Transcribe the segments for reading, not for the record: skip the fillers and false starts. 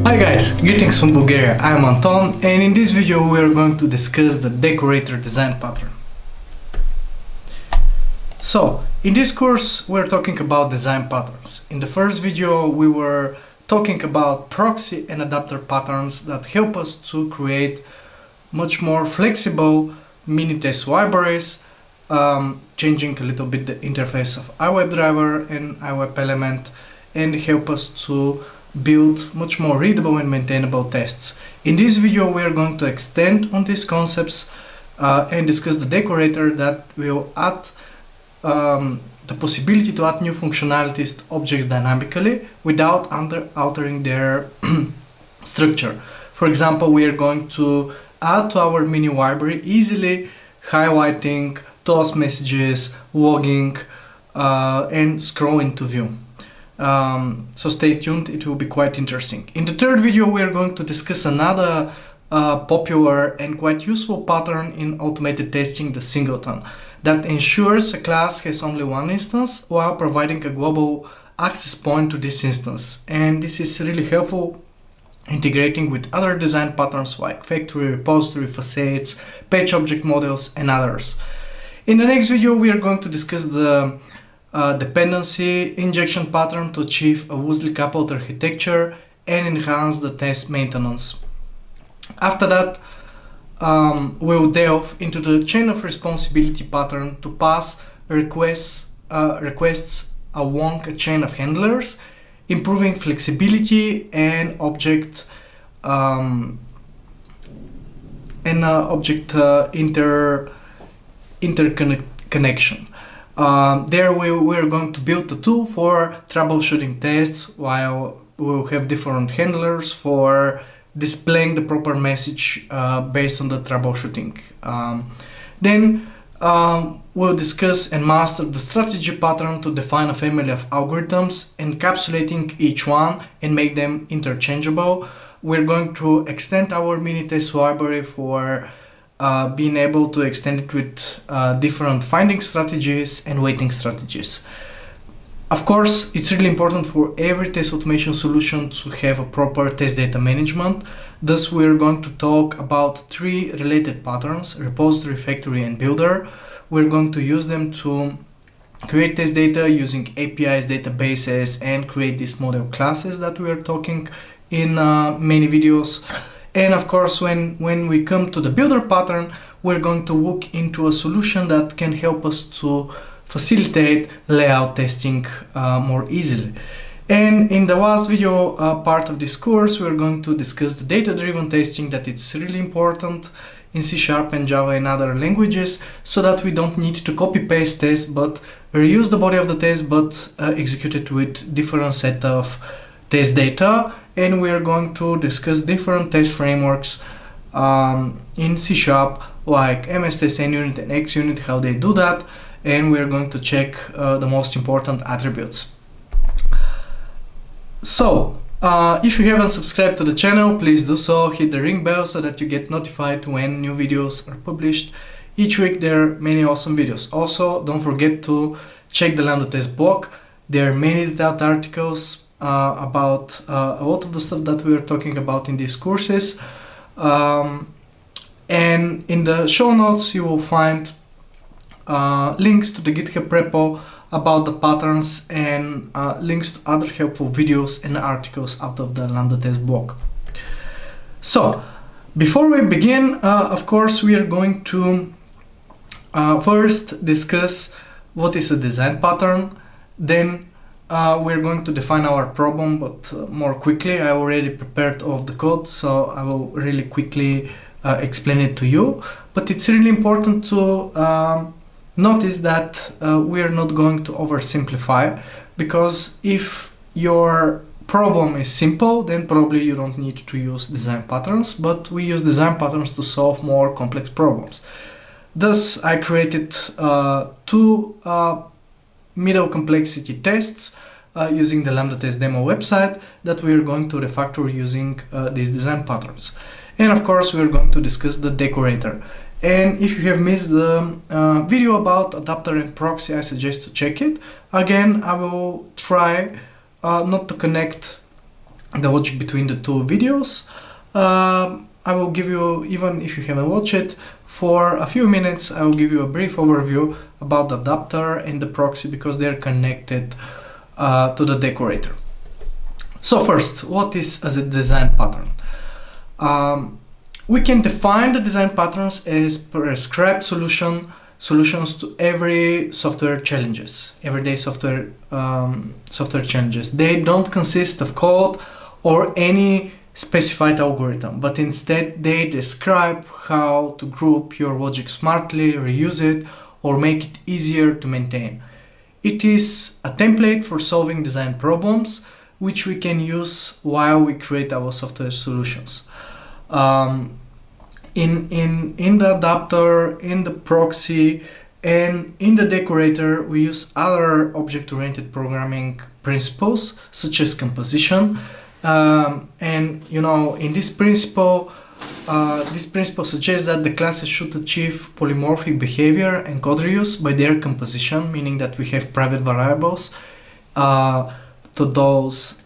Hi guys, greetings from Bulgaria. I am Anton, and in this video we are going to discuss the Decorator Design Pattern. So, in this course we're talking about design patterns. In the first video we were talking about proxy and adapter patterns that help us to create much more flexible mini test libraries, changing a little bit the interface of iWebDriver and iWebElement, and help us to build much more readable and maintainable tests. In this video we are going to extend on these concepts and discuss the decorator that will add the possibility to add new functionalities to objects dynamically without altering their structure. For example, we are going to add to our mini library easily highlighting toast messages, logging, and scrolling to view. So stay tuned, it will be quite interesting. In the third video we are going to discuss another popular and quite useful pattern in automated testing, the singleton, that ensures a class has only one instance while providing a global access point to this instance. And this is really helpful integrating with other design patterns like factory, repository, facades, patch object models, and others. In the next video we are going to discuss the dependency injection pattern to achieve a loosely coupled architecture and enhance the test maintenance. After that, we'll delve into the chain of responsibility pattern to pass requests along a chain of handlers, improving flexibility and object interconnection. There we're going to build a tool for troubleshooting tests, while we'll have different handlers for displaying the proper message based on the troubleshooting. Then we'll discuss and master the strategy pattern to define a family of algorithms, encapsulating each one and make them interchangeable. We're going to extend our mini test library for being able to extend it with different finding strategies and weighting strategies. Of course, it's really important for every test automation solution to have a proper test data management. Thus, we're going to talk about three related patterns: repository, factory, and builder. We're going to use them to create test data using APIs, databases, and create these model classes that we are talking in many videos. And of course, when we come to the builder pattern, we're going to look into a solution that can help us to facilitate layout testing more easily. And in the last video part of this course, we're going to discuss the data-driven testing, that it's really important in C# and Java and other languages, so that we don't need to copy-paste tests, but reuse the body of the test, but execute it with different set of test data. And we are going to discuss different test frameworks in C# like MS-test, NUnit, and XUnit, how they do that, and we are going to check the most important attributes. So, if you haven't subscribed to the channel, please do so. Hit the ring bell so that you get notified when new videos are published. Each week there are many awesome videos. Also, don't forget to check the Lambda test blog. There are many detailed articles about a lot of the stuff that we are talking about in these courses, and in the show notes you will find links to the GitHub repo about the patterns, and links to other helpful videos and articles out of the Lambda test blog. So before we begin, of course we are going to first discuss what is a design pattern. Then we're going to define our problem, but more quickly. I already prepared all of the code, so I will really quickly explain it to you. But it's really important to notice that we are not going to oversimplify, because if your problem is simple, then probably you don't need to use design patterns, but we use design patterns to solve more complex problems. Thus, I created two middle complexity tests using the Lambda test demo website that we are going to refactor using these design patterns. And of course we are going to discuss the decorator. And if you have missed the video about adapter and proxy, I suggest to check it. Again, I will try not to connect the logic between the two videos. I will give you, even if you haven't watched it, for a few minutes I will give you a brief overview about the adapter and the proxy, because they're connected to the decorator. So first, what is a design pattern? We can define the design patterns as prescribed solutions to every software challenges, everyday software challenges. They don't consist of code or any specified algorithm, but instead they describe how to group your logic smartly, reuse it, or make it easier to maintain. It is a template for solving design problems, which we can use while we create our software solutions. In the adapter, in the proxy, and in the decorator, we use other object-oriented programming principles such as composition. And in this principle suggests that the classes should achieve polymorphic behavior and code reuse by their composition, meaning that we have private variables to those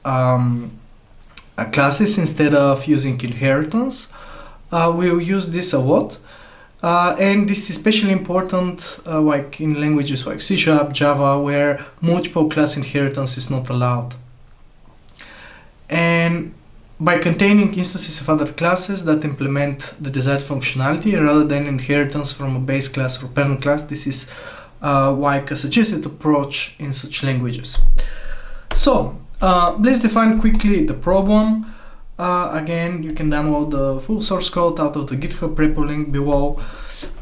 classes instead of using inheritance. We'll use this a lot, and this is especially important like in languages like C#, Java, where multiple class inheritance is not allowed. And by containing instances of other classes that implement the desired functionality rather than inheritance from a base class or parent class, this is like a suggested approach in such languages. So let's define quickly the problem. Again, you can download the full source code out of the GitHub repo link below.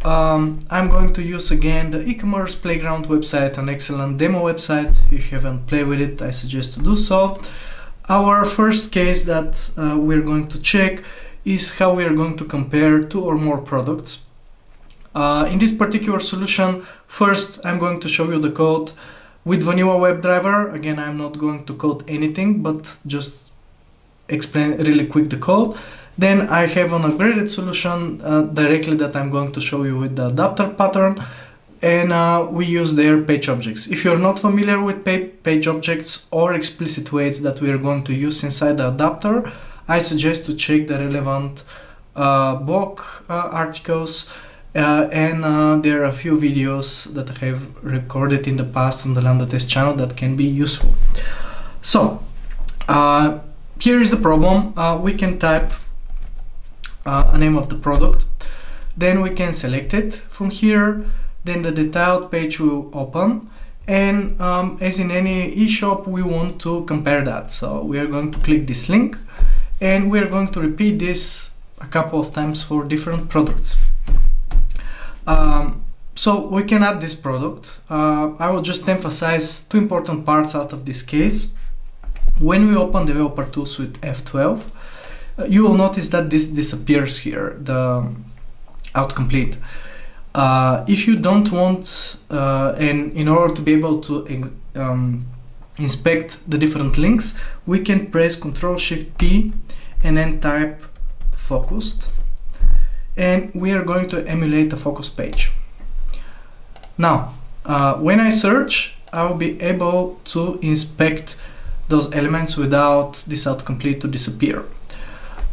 I'm going to use again the e-commerce playground website, an excellent demo website. If you haven't played with it, I suggest to do so. Our first case that we're going to check is how we are going to compare two or more products. In this particular solution, first I'm going to show you the code with vanilla WebDriver. Again, I'm not going to code anything, but just explain really quick the code. Then I have an upgraded solution directly that I'm going to show you with the adapter pattern, and we use their page objects. If you're not familiar with page objects or explicit weights that we are going to use inside the adapter, I suggest to check the relevant blog articles, and there are a few videos that I have recorded in the past on the Lambda Test channel that can be useful. So here is the problem. We can type a name of the product, then we can select it from here, then the detailed page will open, and as in any eShop, we want to compare that. So we are going to click this link, and we are going to repeat this a couple of times for different products. So we can add this product. I will just emphasize two important parts out of this case. When we open Developer Tools with F12, you will notice that this disappears here, the autocomplete. If you don't want, and in order to be able to inspect the different links, we can press Ctrl+Shift+P and then type focused, and we are going to emulate a focus page. Now, when I search, I'll be able to inspect those elements without this autocomplete to disappear.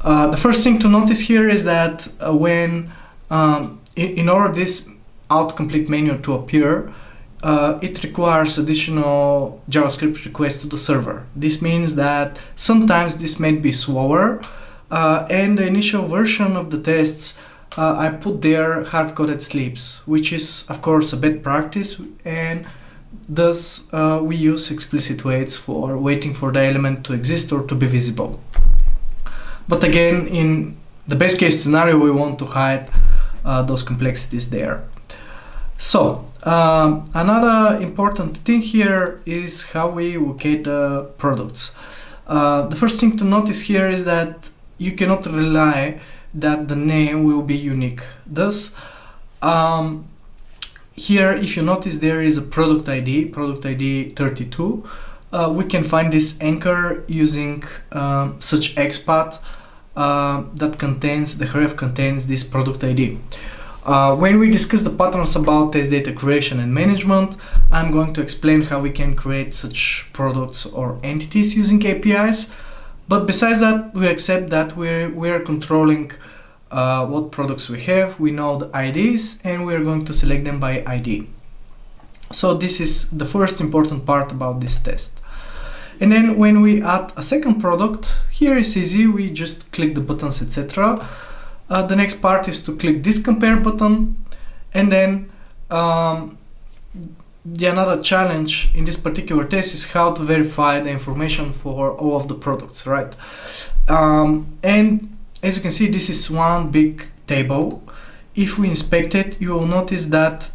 The first thing to notice here is that when in order this autocomplete menu to appear, it requires additional JavaScript requests to the server. This means that sometimes this may be slower, and the initial version of the tests I put there hard-coded sleeps, which is of course a bad practice, and thus we use explicit waits for waiting for the element to exist or to be visible. But again, in the best case scenario, we want to hide those complexities there. So another important thing here is how we locate the products. The first thing to notice here is that you cannot rely that the name will be unique. Thus, here, if you notice, there is a product ID 32. We can find this anchor using such XPath that contains, the href contains this product ID. When we discuss the patterns about test data creation and management, I'm going to explain how we can create such products or entities using APIs. But besides that, we accept that we're controlling what products we have. We know the IDs and we're going to select them by ID. So this is the first important part about this test. And then when we add a second product, here is easy, we just click the buttons, etc. The next part is to click this compare button, and then another challenge in this particular test is how to verify the information for all of the products, right? And as you can see, this is one big table. If we inspect it, you will notice that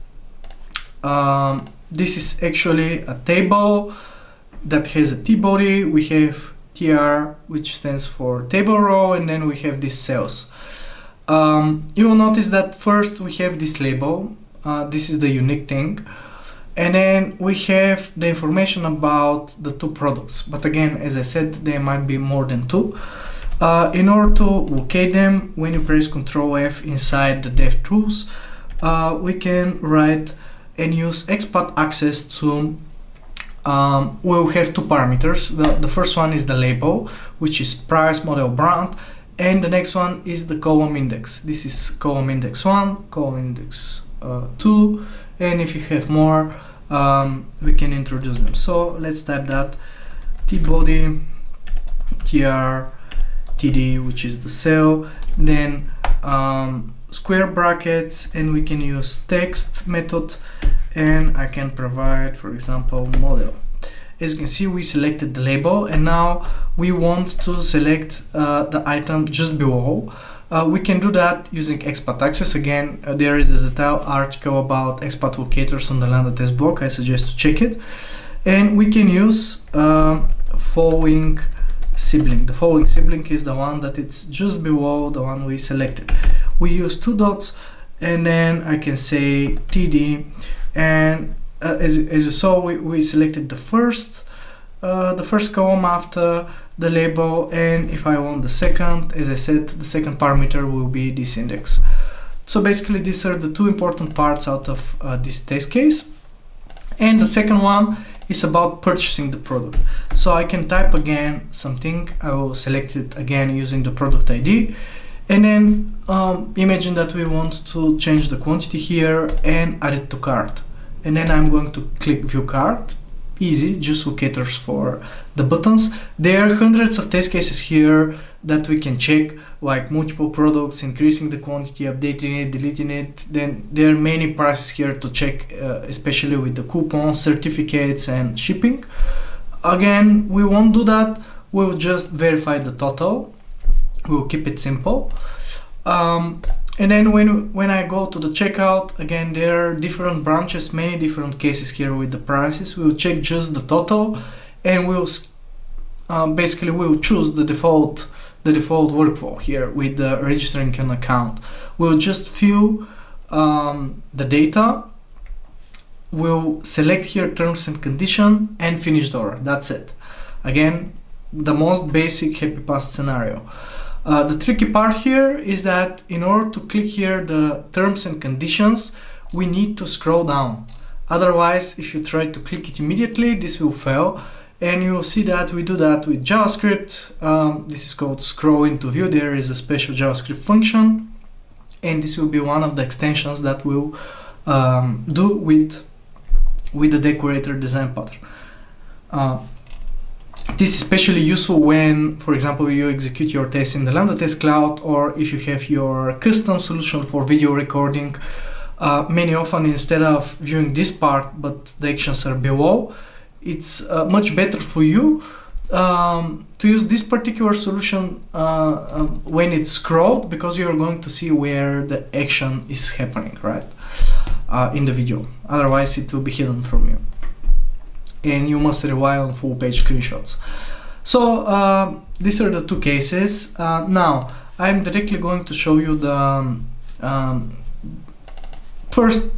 this is actually a table that has a T-body. We have TR, which stands for table row, and then we have these cells. You will notice that first we have this label. This is the unique thing. And then we have the information about the two products. But again, as I said, there might be more than two. In order to locate them, when you press Ctrl F inside the Dev Tools, we can write and use XPath access to we'll have two parameters. The first one is the label, which is price, model, brand, and the next one is the column index. This is column index 1, column index 2, and if you have more, we can introduce them. So let's type that T-body, TR, TD, which is the cell, then square brackets, and we can use text method, and I can provide, for example, model. As you can see, we selected the label, and now we want to select the item just below. We can do that using XPath access. Again, there is a detailed article about XPath locators on the Lambda test blog. I suggest to check it. And we can use following sibling. The following sibling is the one that it's just below the one we selected. We use two dots, and then I can say TD, and as you saw, we selected the first column after the label, and if I want the second, as I said, the second parameter will be this index. So basically these are the two important parts out of this test case. And the second one is about purchasing the product. So I can type again something, I will select it again using the product ID, and then imagine that we want to change the quantity here and add it to cart. And then I'm going to click view cart. Easy, just locators for the buttons. There are hundreds of test cases here that we can check, like multiple products, increasing the quantity, updating it, deleting it. Then there are many prices here to check, especially with the coupons, certificates, and shipping. Again, we won't do that. We'll just verify the total. We'll keep it simple. And then when I go to the checkout, again, there are different branches, many different cases here with the prices. We'll check just the total, and we'll basically we'll choose the default workflow here with the registering an account. We'll just fill the data. We'll select here terms and condition and finish the order. That's it. Again, the most basic happy path scenario. The tricky part here is that in order to click here the terms and conditions, we need to scroll down. Otherwise, if you try to click it immediately, this will fail. And you will see that we do that with JavaScript. This is called scroll into view. There is a special JavaScript function, and this will be one of the extensions that we'll do with the Decorator Design Pattern. This is especially useful when, for example, you execute your test in the Lambda Test Cloud, or if you have your custom solution for video recording. Many often, instead of viewing this part, but the actions are below, it's much better for you to use this particular solution when it's scrolled, because you're going to see where the action is happening, right, in the video. Otherwise, it will be hidden from you, and you must rely on full page screenshots. So these are the two cases. Now I'm directly going to show you the first.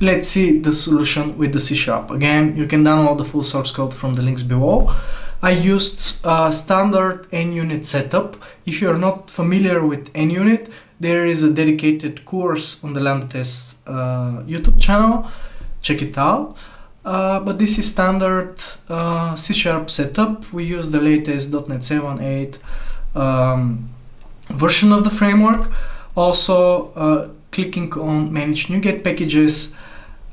Let's see the solution with the C#. Again, you can download the full source code from the links below. I used standard NUnit setup. If you're not familiar with NUnit, there is a dedicated course on the Lambda Test YouTube channel. Check it out. but this is standard C# setup. We use the latest .NET 7.8 version of the framework. Also, clicking on Manage NuGet Packages,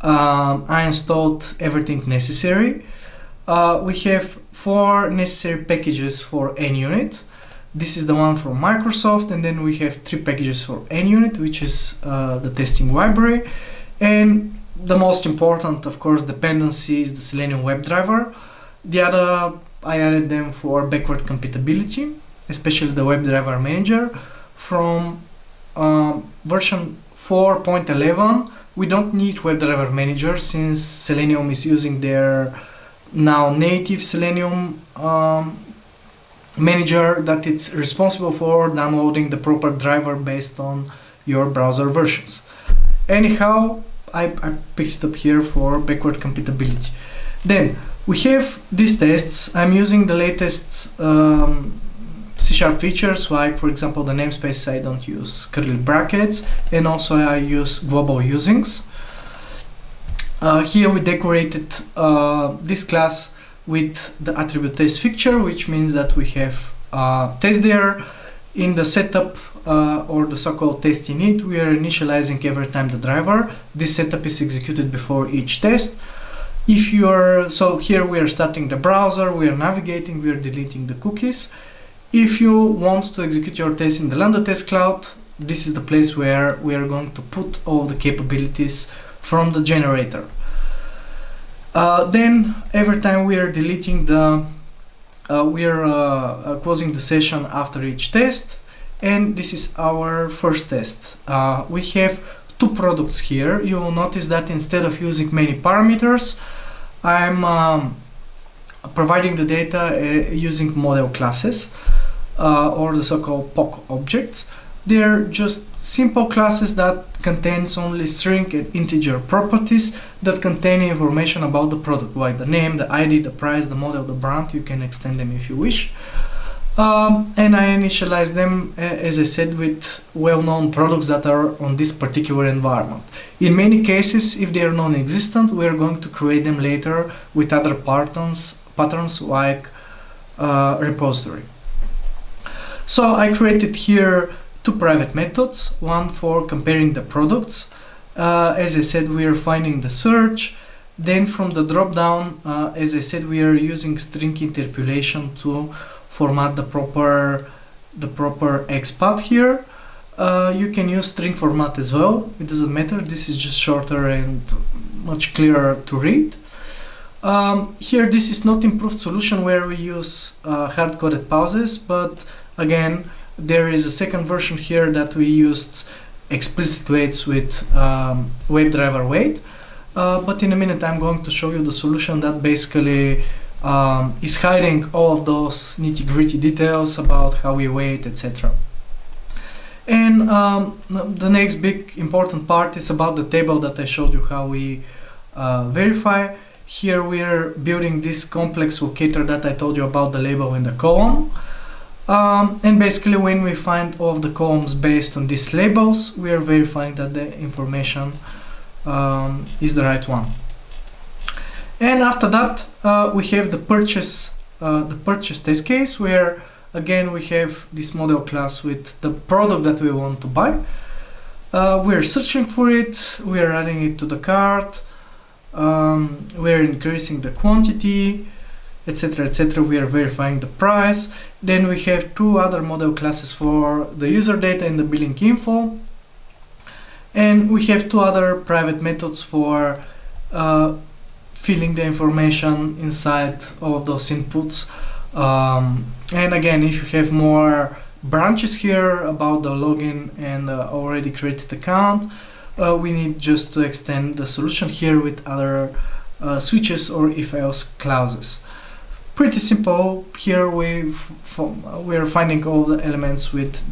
I installed everything necessary. We have 4 necessary packages for NUnit. This is the one from Microsoft, and then we have 3 packages for NUnit, which is the testing library. And the most important, of course, dependency is the Selenium WebDriver. The other, I added them for backward compatibility, especially the WebDriver Manager. From version 4.11, we don't need WebDriver Manager since Selenium is using their now native Selenium manager that it's responsible for downloading the proper driver based on your browser versions. Anyhow, I picked it up here for backward compatibility. Then we have these tests. I'm using the latest C# features, like for example the namespace. I don't use curly brackets, and also I use global usings. Here we decorated this class with the attribute test feature, which means that we have test there. In the setup or the so-called test init, we are initializing every time the driver. This setup is executed before each test. If you are, so here we are starting the browser, we are navigating, we are deleting the cookies. If you want to execute your test in the Lambda Test Cloud, this is the place where we are going to put all the capabilities from the generator. Then every time we are deleting the, we are closing the session after each test, and this is our first test. We have 2 products here. You will notice that instead of using many parameters, I'm providing the data using model classes or the so-called POC objects. They're just simple classes that contains only string and integer properties that contain information about the product, like the name, the ID, the price, the model, the brand. You can extend them if you wish. And I initialize them, as I said, with well-known products that are on this particular environment. In many cases, if they are non-existent, we are going to create them later with other patterns like repository. So I created here 2 private methods, one for comparing the products. As I said, we are finding the search. Then from the drop-down, as I said, we are using string interpolation to format the proper XPath here. You can use string format as well. It doesn't matter. This is just shorter and much clearer to read. Here, this is not improved solution where we use hard-coded pauses, but again, there is a second version here that we used explicit waits with WebDriver wait. But in a minute, I'm going to show you the solution that basically is hiding all of those nitty-gritty details about how we wait, etc. And the next big important part is about the table that I showed you how we verify. Here we are building this complex locator that I told you about, the label in the column. And basically when we find all of the columns based on these labels, we are verifying that the information is the right one. And after that, we have the purchase test case, where again we have this model class with the product that we want to buy. We are searching for it, we are adding it to the cart, we are increasing the quantity, etc, etc. We are verifying the price. Then we have 2 other model classes for the user data and the billing info, and we have 2 other private methods for filling the information inside all of those inputs. And again, if you have more branches here about the login and already created account, we need just to extend the solution here with other switches or if-else clauses. Pretty simple. Here we are finding all the elements with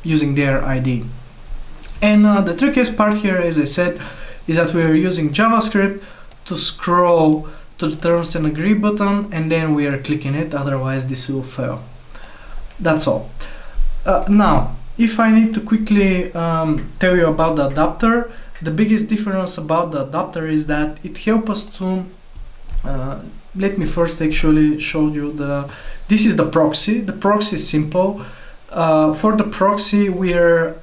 using their ID. And the trickiest part here, as I said, is that we are using JavaScript to scroll to the terms and agree button, and then we are clicking it, otherwise this will fail. That's all. Now, if I need to quickly tell you about the adapter, the biggest difference about the adapter is that it helps us to let me first actually show you this is the proxy. The proxy is simple. For the proxy, we're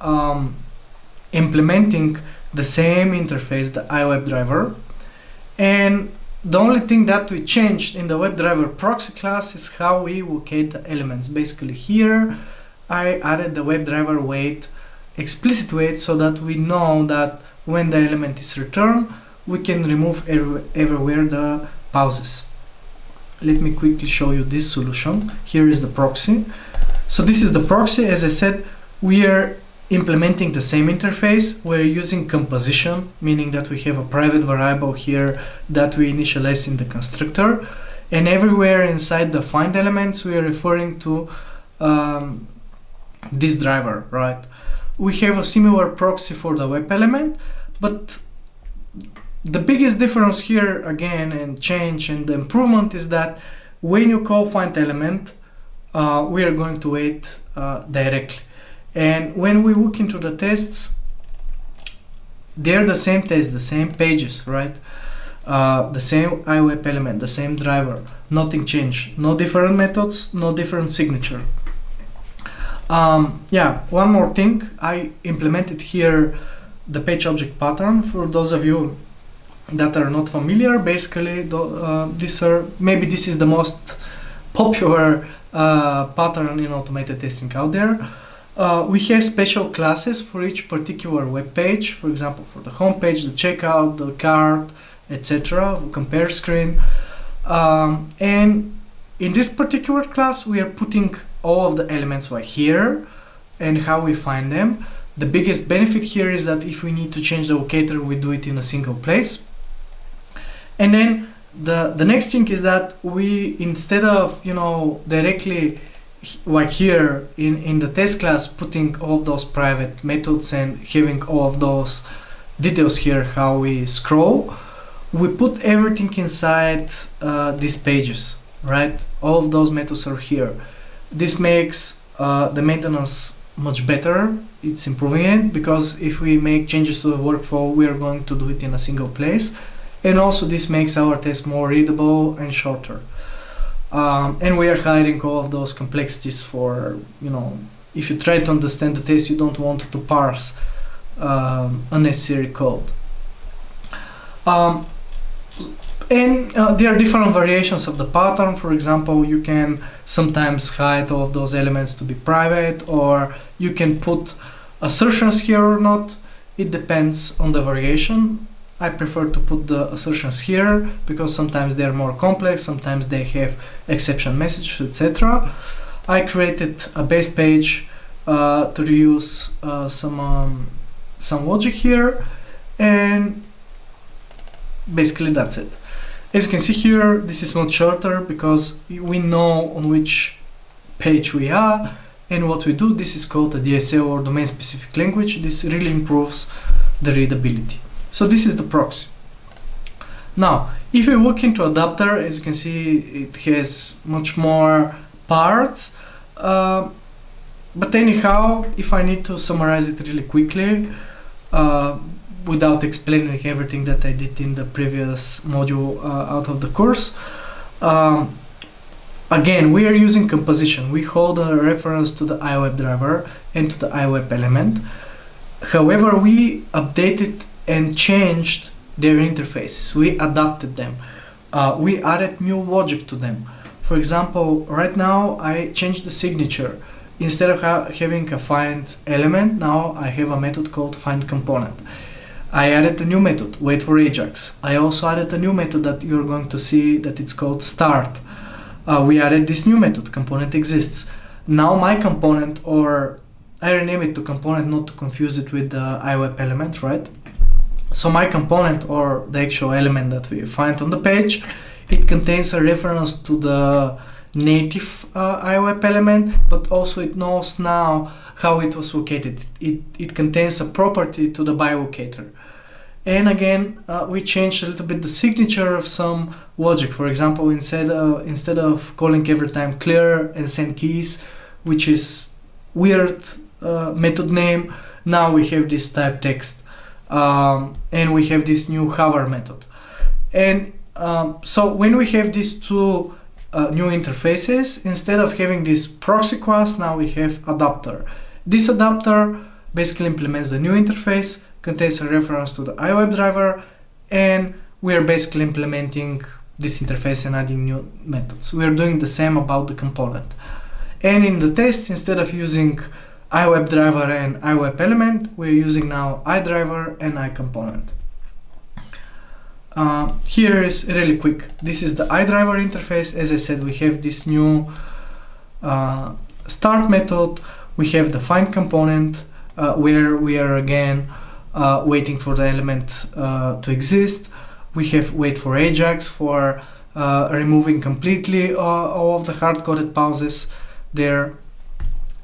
implementing the same interface, the iWebDriver, and the only thing that we changed in the WebDriver proxy class is how we locate the elements. Basically here I added the WebDriver wait, explicit wait, so that we know that when the element is returned, we can remove everywhere the pauses. Let me quickly show you this solution. Here is the proxy. So this is the proxy. As I said, we are implementing the same interface. We're using composition, meaning that we have a private variable here that we initialize in the constructor, and everywhere inside the find elements we are referring to this driver, right? We have a similar proxy for the web element, but the biggest difference here again and change and the improvement is that when you call find element, we are going to wait directly. And when we look into the tests, they're the same tests, the same pages, right? The same iWeb element, the same driver, nothing changed, no different methods, no different signature. Yeah, one more thing, I implemented here the page object pattern. For those of you that are not familiar, basically maybe this is the most popular pattern in automated testing out there. We have special classes for each particular web page, for example, for the home page, the checkout, the cart, etc., the compare screen. And in this particular class, we are putting all of the elements right here and how we find them. The biggest benefit here is that if we need to change the locator, we do it in a single place. And then the next thing is that we, instead of directly like here in the test class putting all of those private methods and having all of those details here how we scroll, we put everything inside these pages, right? All of those methods are here. This makes the maintenance much better. It's improving it, because if we make changes to the workflow, we are going to do it in a single place. And also this makes our test more readable and shorter. And we are hiding all of those complexities for, if you try to understand the test, you don't want to parse unnecessary code. And there are different variations of the pattern. For example, you can sometimes hide all of those elements to be private, or you can put assertions here or not. It depends on the variation. I prefer to put the assertions here because sometimes they're more complex, sometimes they have exception messages, etc. I created a base page to reuse some logic here, and basically that's it. As you can see here, this is much shorter because we know on which page we are and what we do. This is called a DSL, or domain specific language. This really improves the readability. So this is the proxy. Now, if we look into adapter, as you can see, it has much more parts. But anyhow, if I need to summarize it really quickly, without explaining everything that I did in the previous module out of the course, again, we are using composition. We hold a reference to the iWebDriver and to the iWeb element. However, we updated and changed their interfaces. We adapted them. We added new logic to them. For example, right now I changed the signature. Instead of having a find element, now I have a method called find component. I added a new method, wait for Ajax. I also added a new method that you're going to see that it's called start. We added this new method, component exists. Now my component, or I rename it to component not to confuse it with the iWeb element, right? So my component, or the actual element that we find on the page, it contains a reference to the native iWeb element, but also it knows now how it was located. It contains a property to the bilocator. And again, we changed a little bit the signature of some logic. For example, instead of calling every time clear and send keys, which is weird method name, now we have this type text. and we have this new hover method. And so when we have these two new interfaces, instead of having this proxy class, now we have adapter. This adapter basically implements the new interface, contains a reference to the iWebDriver, and we are basically implementing this interface and adding new methods. We are doing the same about the component. And in the test, instead of using iWebDriver and iWebElement, we're using now iDriver and iComponent. Here is really quick. This is the iDriver interface. As I said, we have this new start method. We have the find component where we are again waiting for the element to exist. We have wait for Ajax for removing completely all of the hard-coded pauses there.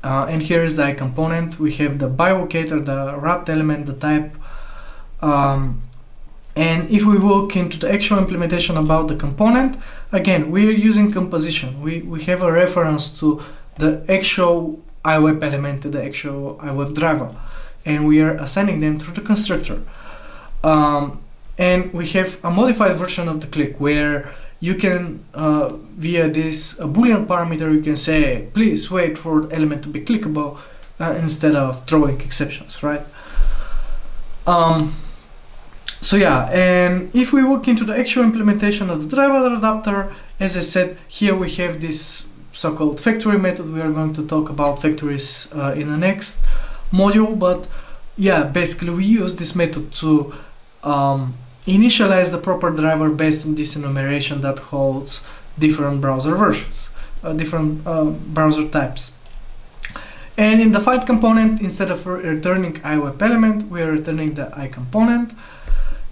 And here is the iComponent. We have the bilocator, the wrapped element, the type. And if we look into the actual implementation about the component, again, we are using composition. We have a reference to the actual iWeb element, the actual iWebDriver, and we are assigning them through the constructor. And we have a modified version of the click where you can, via this Boolean parameter, you can say, please wait for the element to be clickable instead of throwing exceptions, right? So yeah, and if we look into the actual implementation of the driver adapter, as I said, here we have this so-called factory method. We are going to talk about factories in the next module, but yeah, basically we use this method to initialize the proper driver based on this enumeration that holds different browser versions, different browser types. And in the find component, instead of returning iWebElement, we are returning the iComponent.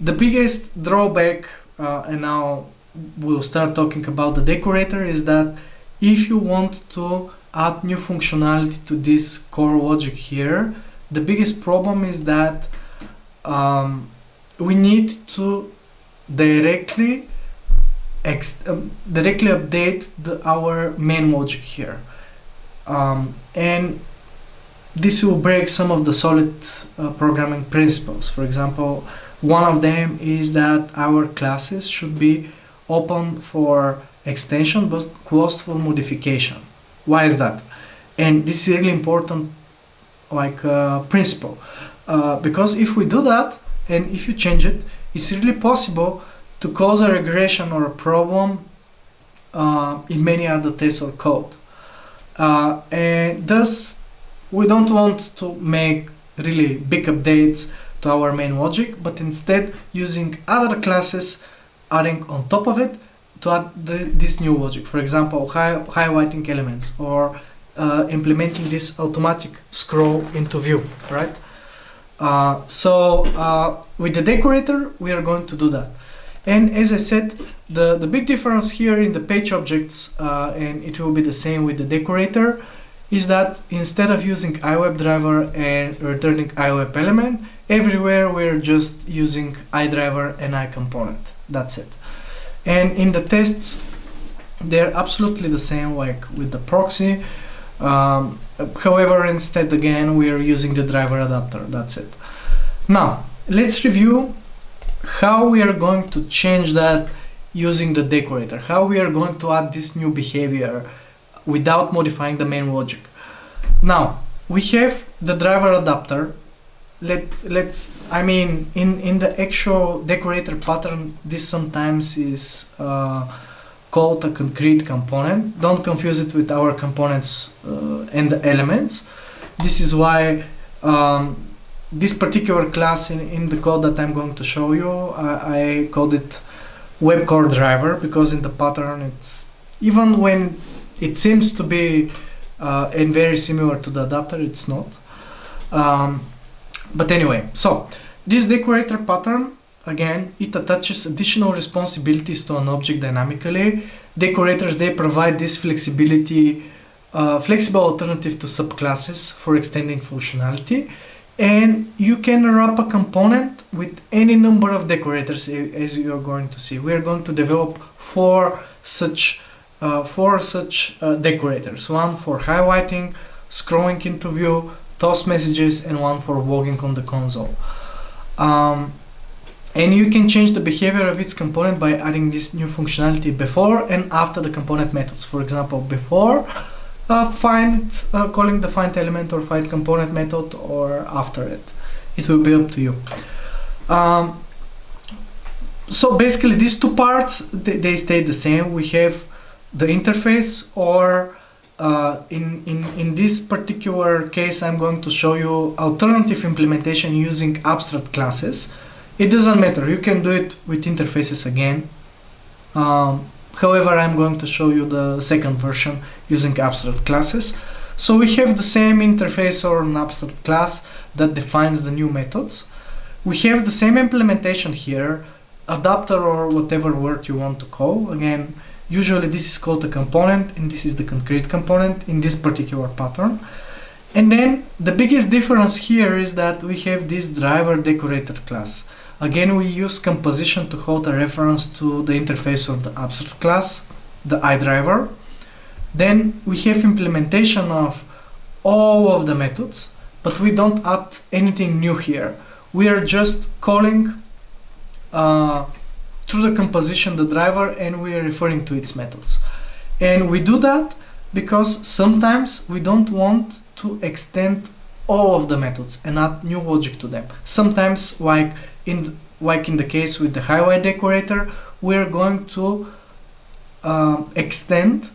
The biggest drawback, and now we'll start talking about the decorator, is that if you want to add new functionality to this core logic here, the biggest problem is that we need to directly update our main logic here, and this will break some of the solid programming principles. For example, one of them is that our classes should be open for extension but closed for modification. Why is that? And this is really important, like principle, because if we do that and if you change it, it's really possible to cause a regression or a problem in many other tests or code. And thus, we don't want to make really big updates to our main logic, but instead using other classes, adding on top of it to add this new logic. For example, highlighting elements or implementing this automatic scroll into view, right? So with the decorator, we are going to do that. And as I said, the big difference here in the page objects, and it will be the same with the decorator, is that instead of using iWebDriver and returning iWebElement, everywhere we're just using iDriver and iComponent. That's it. And in the tests, they're absolutely the same, like with the proxy. However, instead, again, we are using the driver adapter. That's it. Now, let's review how we are going to change that using the decorator, how we are going to add this new behavior without modifying the main logic. Now, we have the driver adapter. I mean, in the actual decorator pattern, this sometimes is called a concrete component. Don't confuse it with our components and the elements. This is why this particular class in the code that I'm going to show you, I called it web core driver, because in the pattern, it's, even when it seems to be and very similar to the adapter, it's not. But anyway, so this decorator pattern, again, it attaches additional responsibilities to an object dynamically. Decorators, they provide this flexibility, flexible alternative to subclasses for extending functionality. And you can wrap a component with any number of decorators, as you are going to see. We are going to develop four such decorators. One for highlighting, scrolling into view, toss messages, and one for logging on the console. And you can change the behavior of its component by adding this new functionality before and after the component methods. For example, before calling the find element or find component method, or after it. It will be up to you. So basically these two parts, they stay the same. We have the interface, or in this particular case I'm going to show you alternative implementation using abstract classes. It doesn't matter, you can do it with interfaces again. However, I'm going to show you the second version using abstract classes. So we have the same interface or an abstract class that defines the new methods. We have the same implementation here, adapter or whatever word you want to call. Again, usually this is called a component and this is the concrete component in this particular pattern. And then the biggest difference here is that we have this driver decorator class. Again, we use composition to hold a reference to the interface of the abstract class, the iDriver. Then we have implementation of all of the methods, but we don't add anything new here. We are just calling through the composition the driver, and we are referring to its methods. And we do that because sometimes we don't want to extend all of the methods and add new logic to them. Sometimes, like in the case with the highway decorator, we're going to extend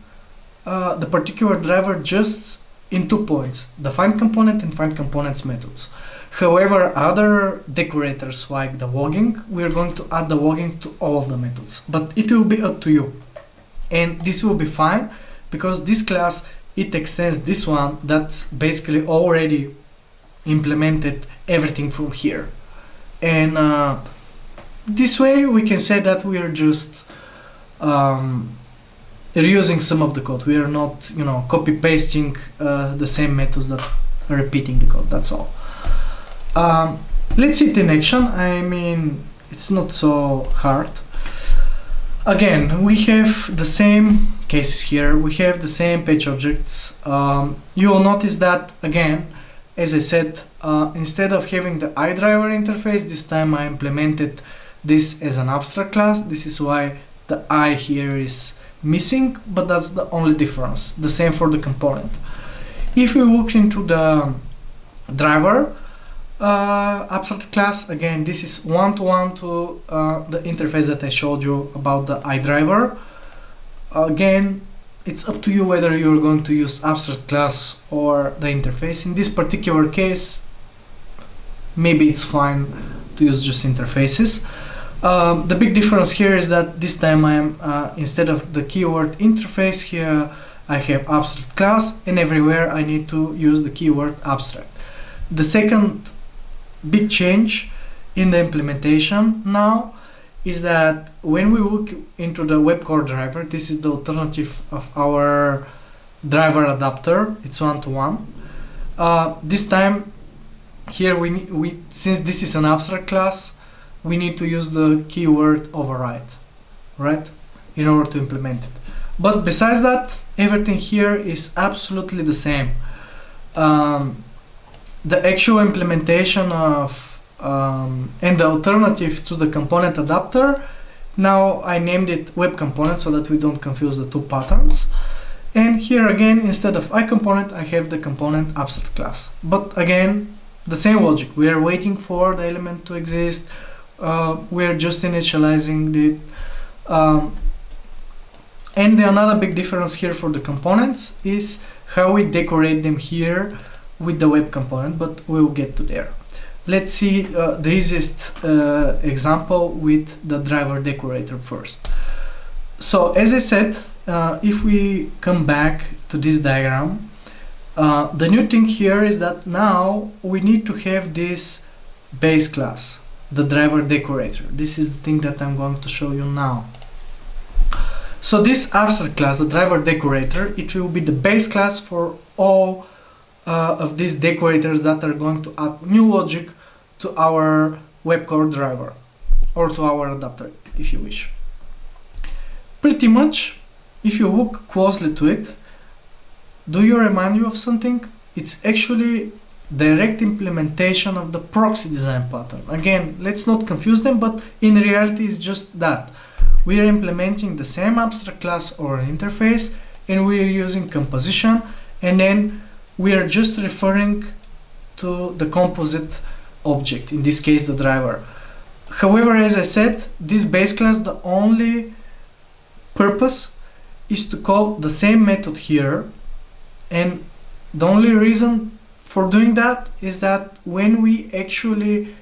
the particular driver just in 2 points, the find component and find components methods. However, other decorators like the logging, we're going to add the logging to all of the methods, but it will be up to you. And this will be fine because this class, it extends this one that's basically already implemented everything from here. And this way we can say that we are just reusing some of the code. We are not, copy pasting the same methods that are repeating the code. That's all. Let's see it in action. I mean, it's not so hard. Again, we have the same cases here. We have the same page objects. You will notice that, again, as I said, instead of having the iDriver interface, this time I implemented this as an abstract class. This is why the I here is missing, but that's the only difference. The same for the component. If we look into the driver abstract class, again, this is one-to-one to the interface that I showed you about the iDriver. Again, it's up to you whether you're going to use abstract class or the interface. In this particular case, maybe it's fine to use just interfaces. The big difference here is that this time I'm instead of the keyword interface here, I have abstract class, and everywhere I need to use the keyword abstract. The second big change in the implementation now is that when we look into the web core driver, this is the alternative of our driver adapter. It's one-to-one. This time here we since this is an abstract class, we need to use the keyword override, right, in order to implement it. But besides that, everything here is absolutely the same. The actual implementation of and the alternative to the component adapter, now I named it web component so that we don't confuse the two patterns. And here again, instead of iComponent, I have the component abstract class. But again, the same logic. We are waiting for the element to exist. We are just initializing it. And another big difference here for the components is how we decorate them here with the web component, but we'll get to there. Let's see the easiest example with the driver decorator first. So as I said, if we come back to this diagram, the new thing here is that now we need to have this base class, the driver decorator. This is the thing that I'm going to show you now. So this abstract class, the driver decorator, it will be the base class for all of these decorators that are going to add new logic to our web core driver, or to our adapter if you wish. Pretty much, if you look closely to it, do you remind you of something? It's actually direct implementation of the proxy design pattern. Again, let's not confuse them, but in reality it's just that. We are implementing the same abstract class or interface, and we are using composition, and then we are just referring to the composite object, in this case the driver. However, as I said, this base class, the only purpose is to call the same method here, and the only reason for doing that is that when we actually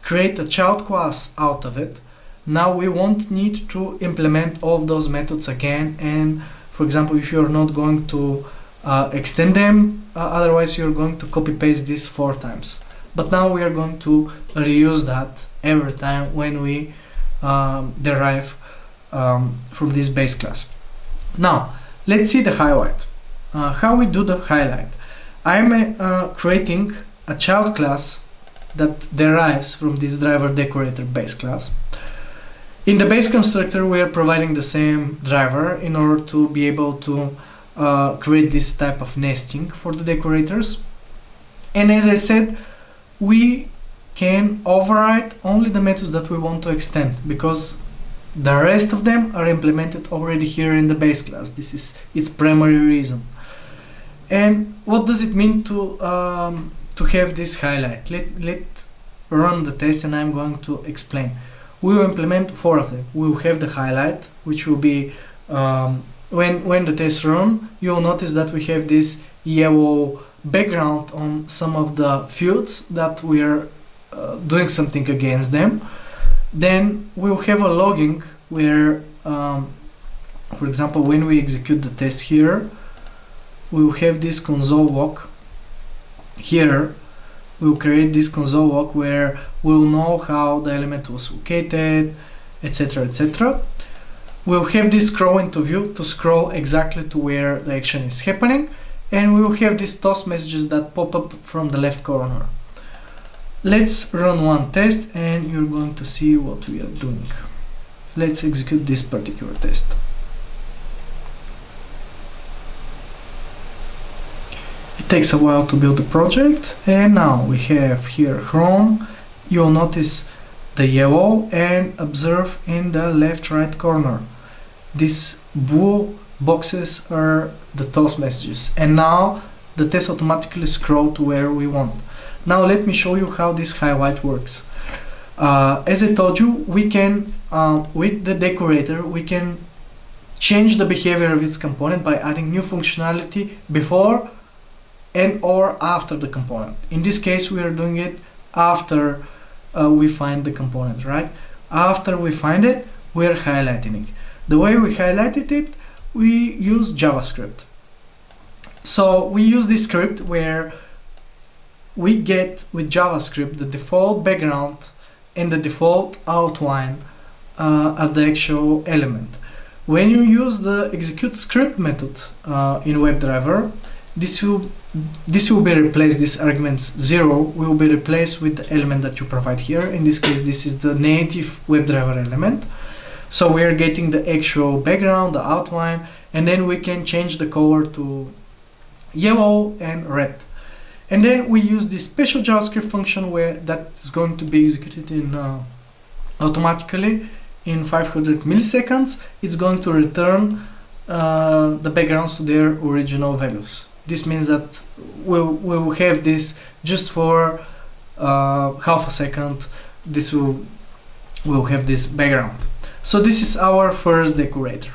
create a child class out of it, now we won't need to implement all of those methods again. And for example, if you're not going to extend them, otherwise you're going to copy paste this 4 times. But now we are going to reuse that every time when we derive from this base class. Now let's see the highlight. How we do the highlight. I'm creating a child class that derives from this driver decorator base class. In the base constructor, we are providing the same driver in order to be able to create this type of nesting for the decorators. And as I said, we can override only the methods that we want to extend, because the rest of them are implemented already here in the base class. This is its primary reason. And what does it mean to have this highlight? Let's run the test, and I'm going to explain. We will implement 4 of them. We will have the highlight, which will be when the test run, you will notice that we have this yellow background on some of the fields that we are doing something against them. Then we will have a logging where, for example, when we execute the test here, we will have this console log here. We will create this console log where we'll know how the element was located, etc., etc. We'll have this scroll into view to scroll exactly to where the action is happening, and we will have these toss messages that pop up from the left corner. Let's run one test, and you're going to see what we are doing. Let's execute this particular test. It takes a while to build the project, and now we have here Chrome. You'll notice the yellow, and observe in the left-right corner. These blue boxes are the toss messages, and now the test automatically scroll to where we want. Now let me show you how this highlight works. As I told you, we can, with the decorator, we can change the behavior of its component by adding new functionality before and or after the component. In this case, we are doing it after we find the component, right? After we find it, we are highlighting it. The way we highlighted it, we use JavaScript. So we use this script where we get with JavaScript the default background and the default outline of the actual element. When you use the execute script method in WebDriver, this will be replaced, this argument 0 will be replaced with the element that you provide here. In this case, this is the native WebDriver element. So we are getting the actual background, the outline, and then we can change the color to yellow and red. And then we use this special JavaScript function where that is going to be executed in automatically in 500 milliseconds. It's going to return the backgrounds to their original values. This means that we'll have this just for half a second. This will have this background. So this is our first decorator.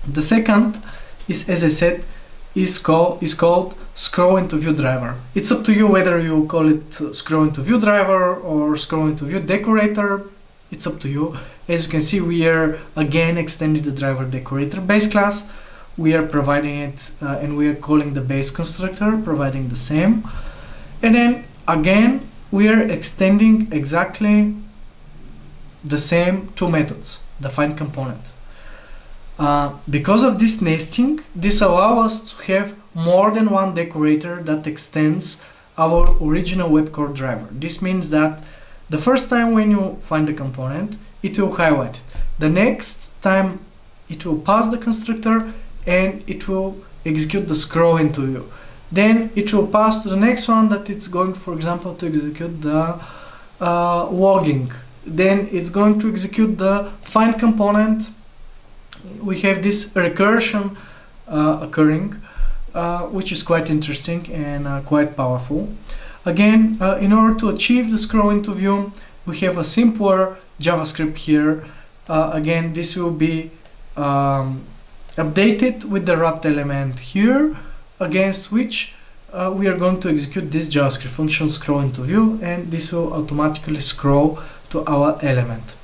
The second is, as I said, is called scroll into view driver. It's up to you whether you call it scroll into view driver or scroll into view decorator. It's up to you. As you can see, we are again extending the driver decorator base class. We are providing it and we are calling the base constructor, providing the same. And then again, we are extending exactly the same 2 methods, the find component. Because of this nesting, this allows us to have more than one decorator that extends our original web core driver. This means that the first time when you find the component, it will highlight it. The next time it will pass the constructor and it will execute the scroll into view. then it will pass to the next one that it's going, for example, to execute the logging. Then it's going to execute the find component. We have this recursion occurring, which is quite interesting and quite powerful. Again, in order to achieve the scroll into view, we have a simpler JavaScript here. Again, this will be updated with the wrapped element here, against which we are going to execute this JavaScript function scroll into view, and this will automatically scroll to our element.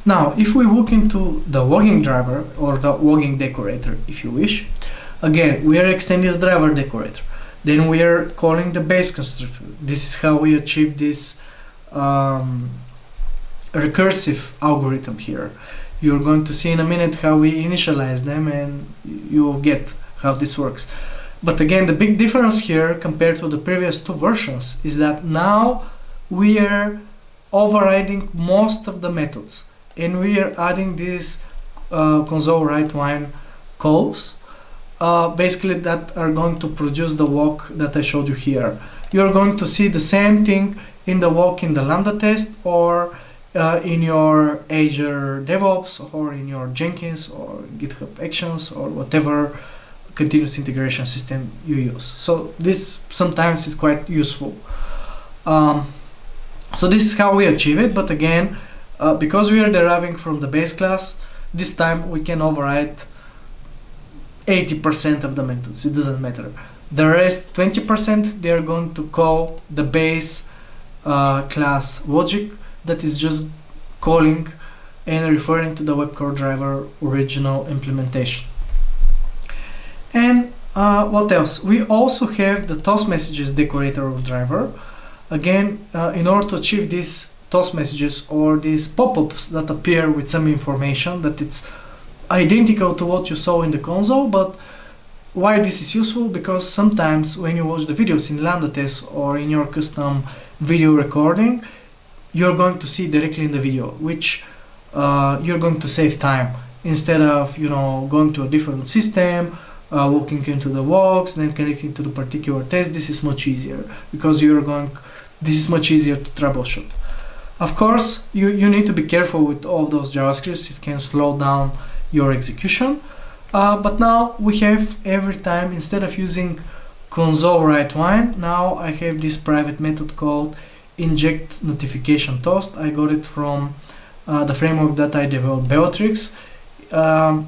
Now, if we look into the logging driver or the logging decorator, if you wish, again, we are extending the driver decorator. Then we are calling the base constructor. This is how we achieve this recursive algorithm here. You're going to see in a minute how we initialize them, and you'll get how this works. But again, the big difference here compared to the previous two versions is that now we are overriding most of the methods, and we are adding these console write line calls, basically that are going to produce the walk that I showed you here. You're going to see the same thing in the walk in the Lambda test, or in your Azure DevOps, or in your Jenkins or GitHub Actions, or whatever continuous integration system you use. So this sometimes is quite useful. So this is how we achieve it, but again, because we are deriving from the base class, this time we can override 80% of the methods. It doesn't matter. The rest 20%, they are going to call the base class logic that is just calling and referring to the webcore driver original implementation. And what else? We also have the toss messages decorator driver. Again, in order to achieve these toss messages or these pop-ups that appear with some information that it's identical to what you saw in the console. But why this is useful? Because sometimes when you watch the videos in Lambda test or in your custom video recording, you're going to see directly in the video, which you're going to save time instead of, you know, going to a different system, looking into the logs, then connecting to the particular test. This is much easier because this is much easier to troubleshoot. Of course, you need to be careful with all those JavaScripts. It can slow down your execution. But now we have every time, instead of using console write line, now I have this private method called inject notification toast. I got it from the framework that I developed, 𝑨𝒏𝒕𝒐𝒏.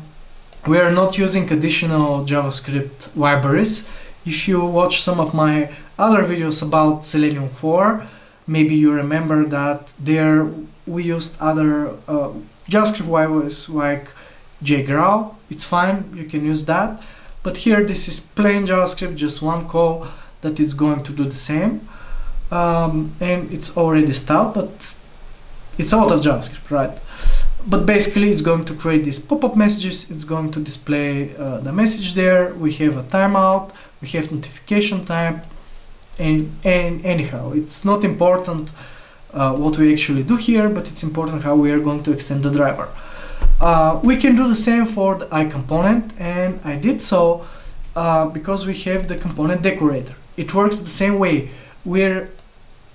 We are not using additional JavaScript libraries. If you watch some of my other videos about Selenium 4, maybe you remember that there we used other JavaScript libraries like 𝑗graal. It's fine, you can use that. But here this is plain JavaScript, just one call that is going to do the same. And it's already styled, but it's out of JavaScript, right? But basically it's going to create these pop-up messages. It's going to display the message there. We have a timeout, we have notification type, and anyhow, it's not important what we actually do here, but it's important how we are going to extend the driver. We can do the same for the I component, and I did so because we have the component decorator. It works the same way. We're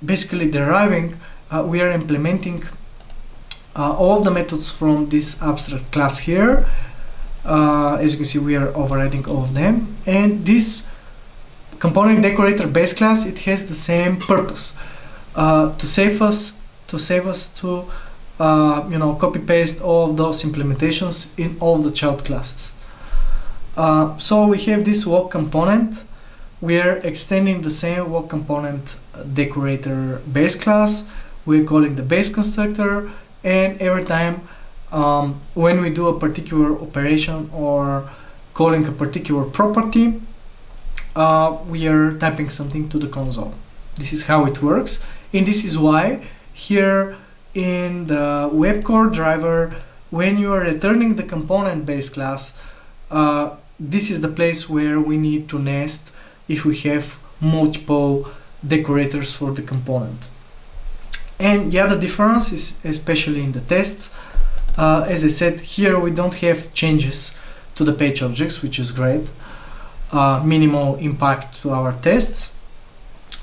basically deriving, we are implementing all of the methods from this abstract class here. As you can see, we are overriding all of them, and this component decorator base class, it has the same purpose, to save us to you know, copy paste all of those implementations in all the child classes. So we have this walk component. We are extending the same walk component decorator base class. We're calling the base constructor, and every time when we do a particular operation or calling a particular property, we are typing something to the console. This is how it works, and this is why here in the webcore driver, when you are returning the component base class, this is the place where we need to nest if we have multiple decorators for the component. And the other difference is especially in the tests. As I said, here we don't have changes to the page objects, which is great. minimal impact to our tests.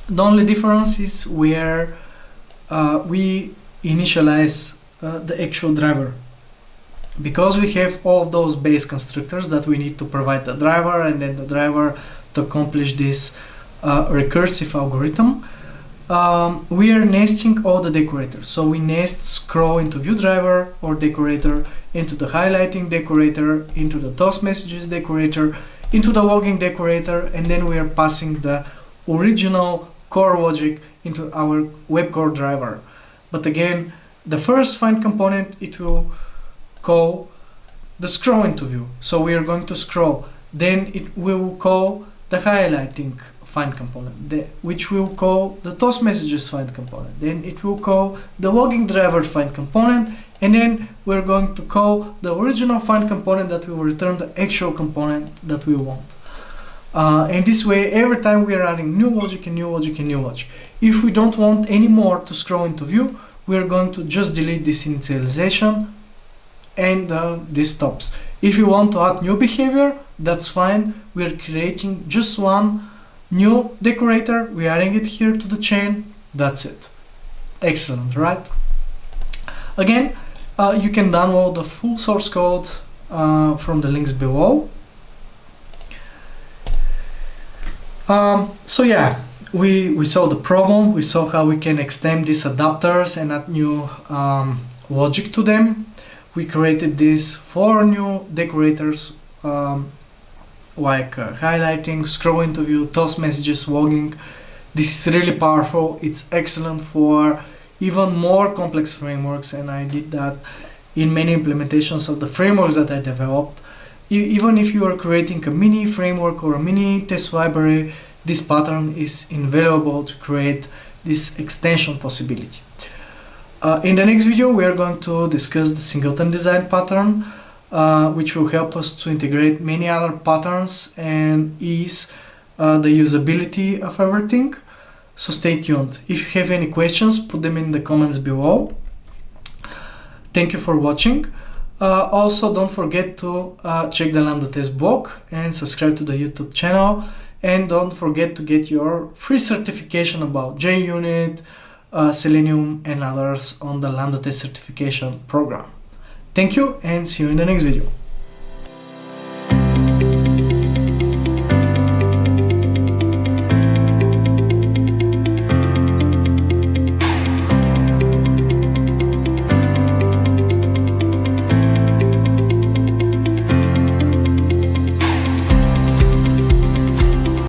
The only difference is where we initialize the actual driver. Because we have all of those base constructors that we need to provide the driver and then the driver to accomplish this recursive algorithm, we are nesting all the decorators. So we nest scroll into view driver or decorator, into the highlighting decorator, into the toast messages decorator, into the logging decorator, and then we are passing the original core logic into our web core driver. But again, the first find component, it will call the scroll into view. So we are going to scroll. Then it will call the highlighting find component, which will call the toast messages find component. Then it will call the logging driver find component, and then we're going to call the original find component that will return the actual component that we want. And this way, every time we are adding new logic and new logic and new logic. If we don't want any more to scroll into view, we are going to just delete this initialization, and this stops. If you want to add new behavior, that's fine. We're creating just one new decorator, we're adding it here to the chain, that's it. Excellent, right? Again, you can download the full source code from the links below. So yeah, we saw the problem, we saw how we can extend these adapters and add new logic to them. We created these 4 new decorators like highlighting, scroll into view, toast messages, logging. This is really powerful. It's excellent for even more complex frameworks, and I did that in many implementations of the frameworks that I developed. Even if you are creating a mini framework or a mini test library, this pattern is invaluable to create this extension possibility. In the next video, we are going to discuss the singleton design pattern, which will help us to integrate many other patterns and ease the usability of everything. So stay tuned. If you have any questions, put them in the comments below. Thank you for watching. Also, don't forget to check the Lambda test blog and subscribe to the YouTube channel. And don't forget to get your free certification about JUnit, Selenium and others on the Lambda test certification program. Thank you and see you in the next video.